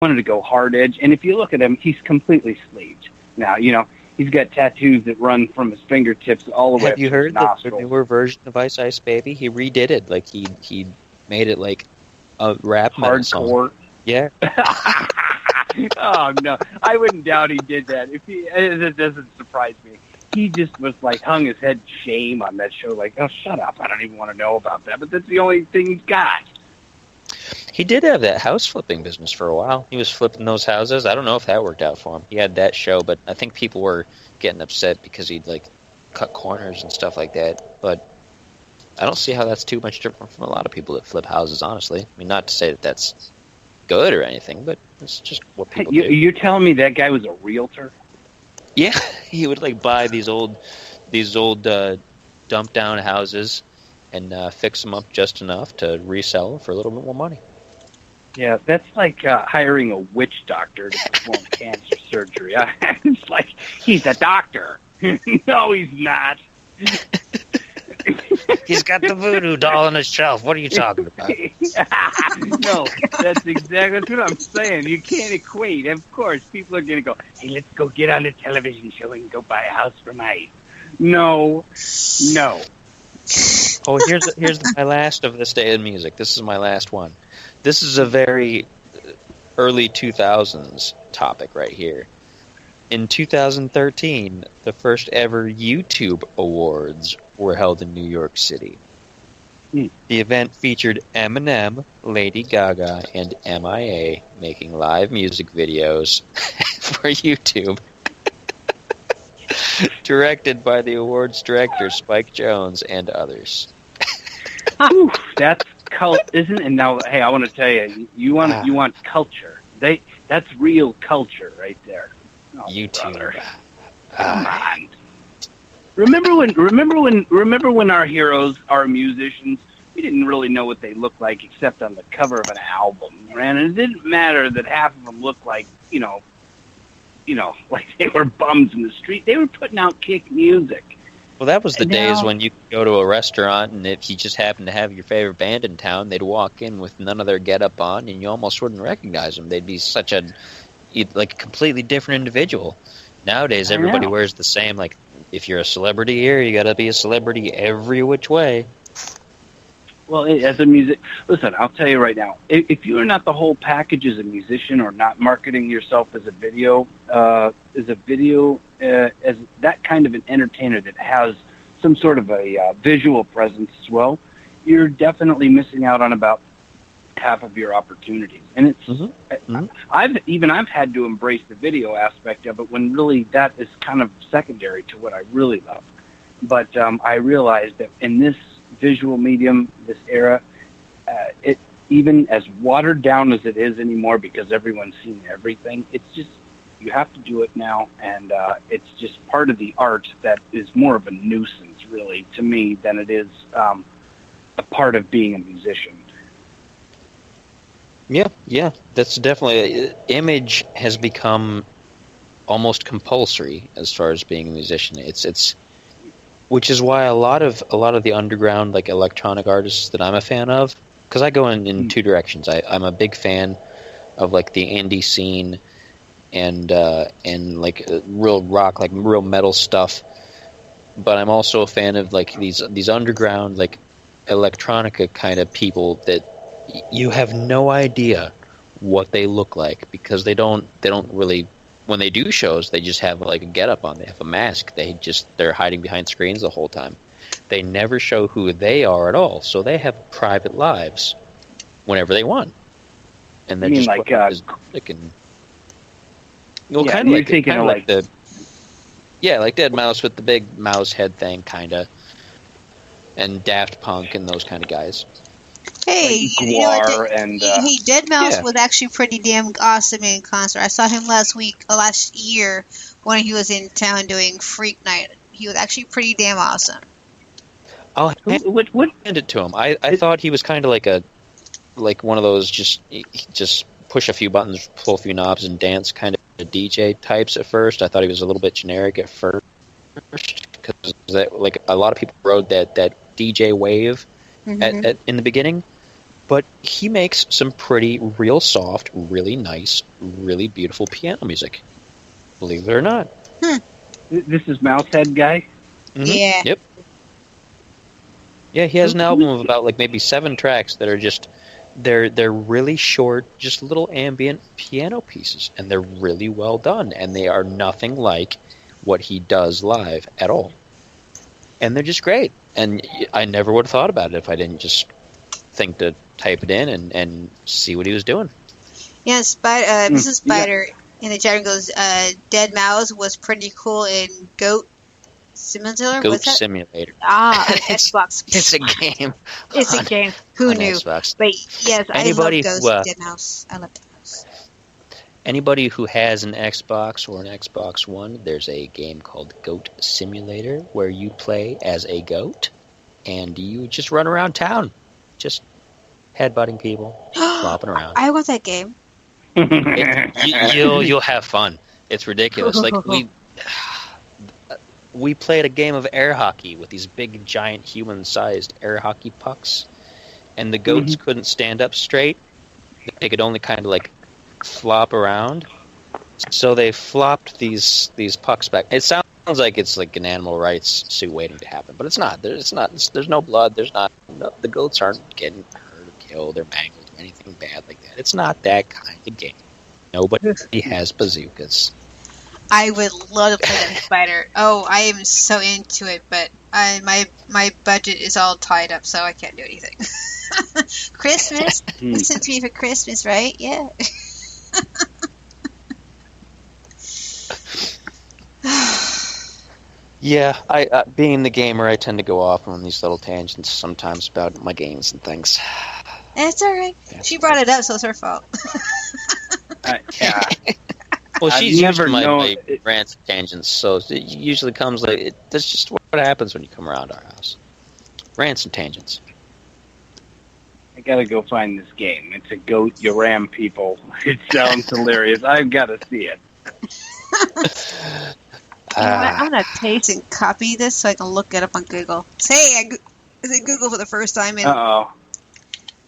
wanted to go hard edge. And if you look at him, he's completely sleeved. Now, he's got tattoos that run from his fingertips all the way up to his nostrils. Have you heard the newer version of Ice Ice Baby? He redid it. Like, he made it like a rap metal song. Hardcore. Yeah. Oh, no. I wouldn't doubt he did that. It doesn't surprise me. He just was like hung his head in shame on that show. Like, oh, shut up. I don't even want to know about that. But that's the only thing he's got. He did have that house flipping business for a while. He was flipping those houses. I don't know if that worked out for him. He had that show, but I think people were getting upset because he'd like cut corners and stuff like that. But I don't see how that's too much different from a lot of people that flip houses, honestly. I mean, not to say that that's good or anything, but it's just what people do. You're telling me that guy was a realtor? Yeah, he would like buy these old dumped down houses and fix them up just enough to resell them for a little bit more money. Yeah, that's like hiring a witch doctor to perform cancer surgery. It's like, he's a doctor. No, he's not. He's got the voodoo doll on his shelf. What are you talking about? No, that's exactly what I'm saying. You can't equate. Of course, people are going to go, hey, let's go get on the television show and go buy a house for Mike. No. Oh, here's my last of this day in music. This is my last one. This is a very early 2000s topic right here. In 2013, the first ever YouTube Awards were held in New York City. The event featured Eminem, Lady Gaga, and MIA making live music videos for YouTube. Directed by the awards director Spike Jonze and others. Ooh, that's cult, isn't it? Now, hey, I want to tell you, you want culture. That's real culture right there. Oh, YouTube. Come on. Remember when our heroes, our musicians, we didn't really know what they looked like except on the cover of an album, and it didn't matter that half of them looked like, like they were bums in the street. They were putting out kick music. Well, that was the days when you could go to a restaurant, and if you just happened to have your favorite band in town, they'd walk in with none of their get-up on, and you almost wouldn't recognize them. They'd be such a completely different individual. Nowadays, everybody wears the same. Like, if you're a celebrity here, you got to be a celebrity every which way. Well, as a musician, listen, I'll tell you right now, if you are not the whole package as a musician or not marketing yourself as a video, as that kind of an entertainer that has some sort of a visual presence as well, you're definitely missing out on about half of your opportunities. And it's, I've had to embrace the video aspect of it when really that is kind of secondary to what I really love. But I realized that in this visual medium, this era, it, even as watered down as it is anymore because everyone's seen everything, it's just, you have to do it now, and it's just part of the art that is more of a nuisance, really, to me, than it is a part of being a musician. Yeah, that's definitely, image has become almost compulsory as far as being a musician. It's which is why a lot of the underground, like, electronic artists that I'm a fan of, because I go in two directions. I'm a big fan of, like, the indie scene and like real rock, like real metal stuff. But I'm also a fan of, like, these underground, like, electronica kind of people that you have no idea what they look like, because they don't really, when they do shows, they just have like a getup on. They have a mask. They're hiding behind screens the whole time. They never show who they are at all. So they have private lives whenever they want. And then just like and kind of like Dead Mouse with the big mouse head thing, kind of, and Daft Punk and those kind of guys. Hey, Dead Mouse was actually pretty damn awesome in concert. I saw him last year when he was in town doing Freak Night. He was actually pretty damn awesome. I'll hand it to him. I thought he was kind of like one of those just push a few buttons, pull a few knobs, and dance kind of DJ types at first. I thought he was a little bit generic at first because like a lot of people rode that DJ wave in the beginning. But he makes some pretty real soft, really nice, really beautiful piano music. Believe it or not. This is Mousehead guy? Mm-hmm. Yeah. Yep. Yeah, he has an album of about like maybe 7 tracks that are just they're really short, just little ambient piano pieces, and they're really well done, and they are nothing like what he does live at all. And they're just great. And I never would have thought about it if I didn't just think to type it in and see what he was doing. Yeah, Mrs. Spider in the chat room goes, Dead Mouse was pretty cool in Goat Simulator. Goat Simulator. Xbox. It's a game. It's a game. Who knew? Xbox. But yes, anybody I love Dead Mouse. I love Dead Mouse. Anybody who has an Xbox or an Xbox One, there's a game called Goat Simulator where you play as a goat and you just run around town, just headbutting people, flopping around. I want that game. You'll have fun. It's ridiculous. Like we played a game of air hockey with these big, giant, human-sized air hockey pucks, and the goats couldn't stand up straight. They could only kind of like flop around. So they flopped these pucks back. It sounds like it's like an animal rights suit waiting to happen, but it's not. There's no blood. The goats aren't getting hurt or killed or mangled or anything bad like that. It's not that kind of game. Nobody has bazookas. I would love to play that Spider. Oh, I am so into it, but my budget is all tied up, so I can't do anything. Christmas? Listen to me for Christmas, right? Yeah. Yeah, I being the gamer, I tend to go off on these little tangents sometimes about my games and things. That's all right. She brought it up, so it's her fault. Yeah. Well, she's used to my rants and tangents, so it usually comes like that's just what happens when you come around our house. Rants and tangents. I gotta go find this game. It's a goat, you ram people. It sounds hilarious. I've gotta see it. I'm gonna paste and copy this so I can look it up on Google. Hey, I did Google for the first time.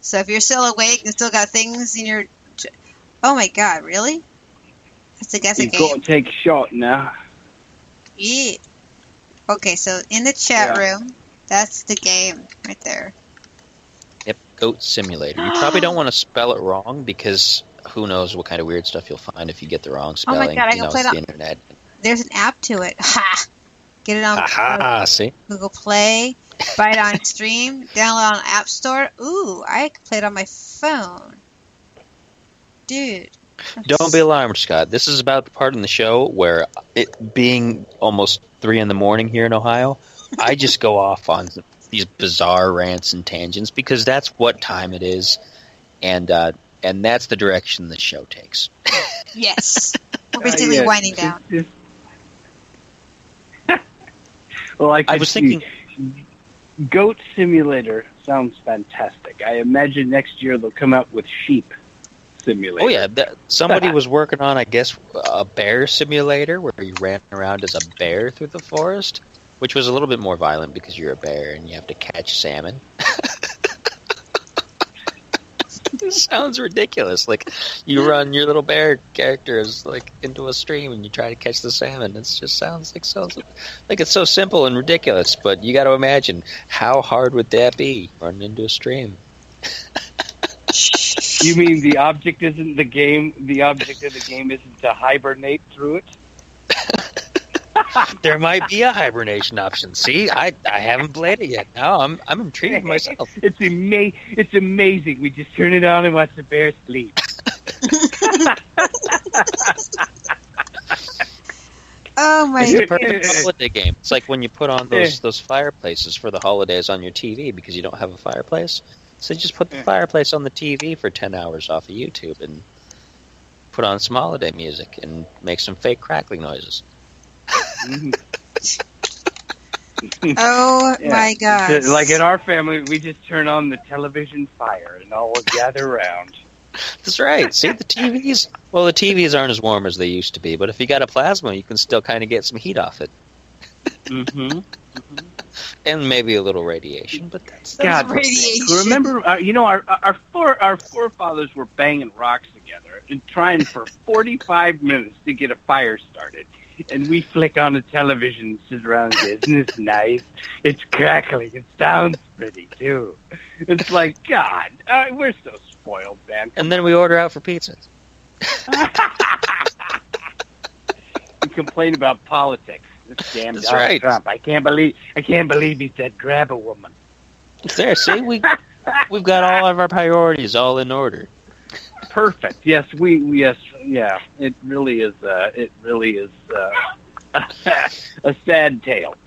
So if you're still awake and still got things in your... Oh my god, really? That's a game. You've got to take a shot now. Yeah. Okay, so in the chat room, that's the game right there. Yep, Goat Simulator. You probably don't want to spell it wrong because who knows what kind of weird stuff you'll find if you get the wrong spelling. Oh my god, I can play it on the internet. There's an app to it. Ha! Get it on see? Google Play, buy it on Stream, download on App Store. Ooh, I can play it on my phone. Dude. Don't be alarmed, Scott. This is about the part in the show where, it being almost 3 a.m. here in Ohio, I just go off on these bizarre rants and tangents because that's what time it is, and that's the direction the show takes. Yes. We're basically winding down. Well, I was thinking... Goat Simulator sounds fantastic. I imagine next year they'll come out with Sheep Simulator. Oh, yeah. Somebody was working on, I guess, a bear simulator where you ran around as a bear through the forest, which was a little bit more violent because you're a bear and you have to catch salmon. It sounds ridiculous. Like, you run your little bear characters like into a stream and you try to catch the salmon. It just sounds like it's so simple and ridiculous, but you got to imagine how hard would that be running into a stream. You mean the object isn't the game? The object of the game isn't to hibernate through it? There might be a hibernation option. See, I haven't played it yet. Now I'm intrigued myself. It's amazing. We just turn it on and watch the bear sleep. Oh my! It's a perfect holiday game. It's like when you put on those fireplaces for the holidays on your TV because you don't have a fireplace. So just put the fireplace on the TV for 10 hours off of YouTube and put on some holiday music and make some fake crackling noises. Oh my god! Like in our family, we just turn on the television fire and all gather around. That's right. See, the TVs... Well, the TVs aren't as warm as they used to be, but if you got a plasma, you can still kind of get some heat off it. And maybe a little radiation, but that's God, radiation. Remember, our forefathers were banging rocks together and trying for 45 minutes to get a fire started. And we flick on the television and sit around and say, isn't this nice? It's crackling. It sounds pretty, too. It's like, God, we're so spoiled, man. And then we order out for pizzas. We complain about politics. This damn That's Donald right. Trump. I can't believe he said grab a woman. There, see, we've got all of our priorities all in order. Perfect. Yes, yeah. It really is a sad tale.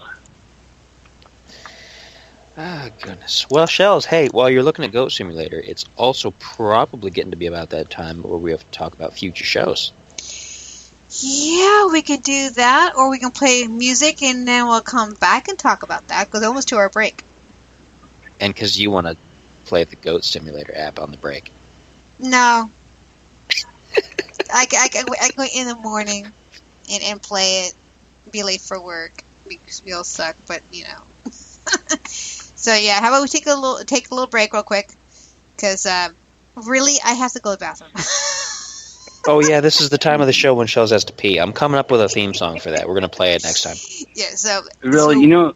Ah, goodness. Well, Shels, hey, while you're looking at Goat Simulator, it's also probably getting to be about that time where we have to talk about future shows. Yeah, we could do that, or we can play music, and then we'll come back and talk about that, because almost to our break. And because you want to play the Goat Simulator app on the break. No. I go in the morning and play it, be late for work, because we all suck, but, you know. So, yeah, how about we take a little break real quick, because, really, I have to go to the bathroom. Oh, yeah, this is the time of the show when Shels has to pee. I'm coming up with a theme song for that. We're going to play it next time. Yeah, so... Really, you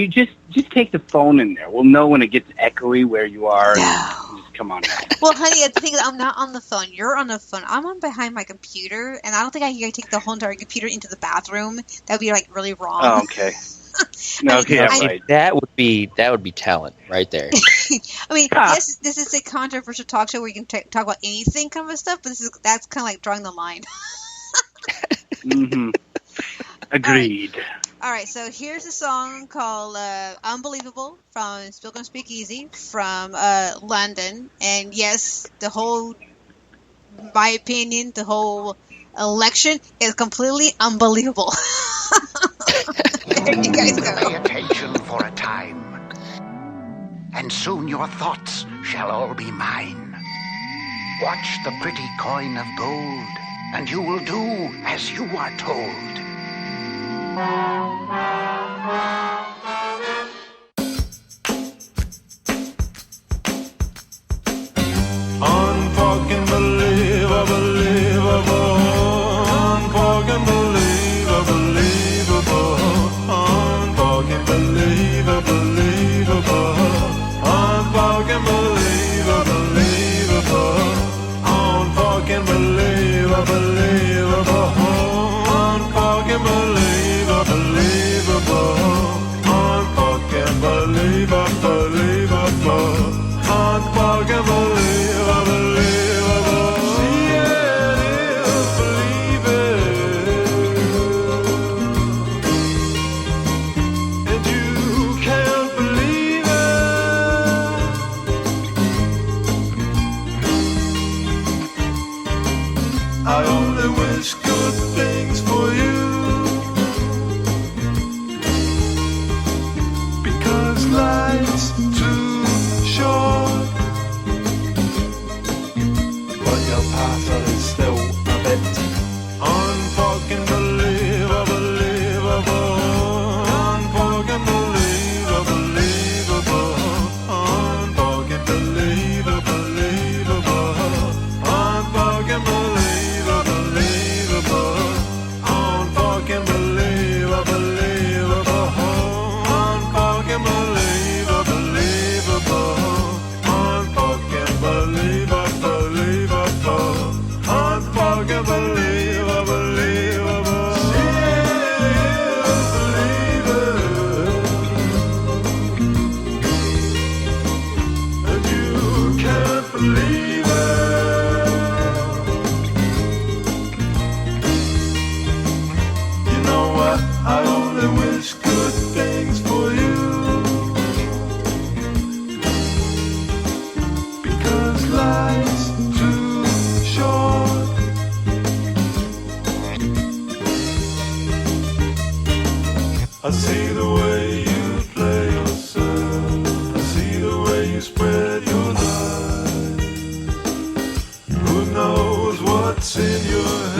just take the phone in there. We'll know when it gets echoey where you are. No. And just come on now. Well, honey, the thing is, I'm not on the phone. You're on the phone. I'm on behind my computer, and I don't think I can take the whole entire computer into the bathroom. That would be, like, really wrong. Oh, okay. Okay, right. That would be talent right there. I mean, yes, this is a controversial talk show where you can talk about anything kind of stuff, but that's kind of like drawing the line. Mm-hmm. Agreed. All right, so here's a song called Unbelievable from Spreaker Speakeasy from London. And yes, my opinion, the whole election is completely unbelievable. There you guys go. Pay attention for a time, and soon your thoughts shall all be mine. Watch the pretty coin of gold, and you will do as you are told. Unfucking believable, unfucking believable, unfucking believable, unfucking believable, unfucking believable, unfucking believable, unfucking believable, unfucking believable. See it is believing, and you can't believe it. I only wish good things for you, because life's too short. But your path is still a bit unfucking believable, unfucking believable, unfucking believable, unfucking believable, unfucking believable, unfucking believable, unfucking believable, unfucking believable. See it, believe it, and you can't believe it. You know what? I only wish good things for you, because life's too short. I see the way you play yourself, I see the way you spread your lies. Who knows what's in your head?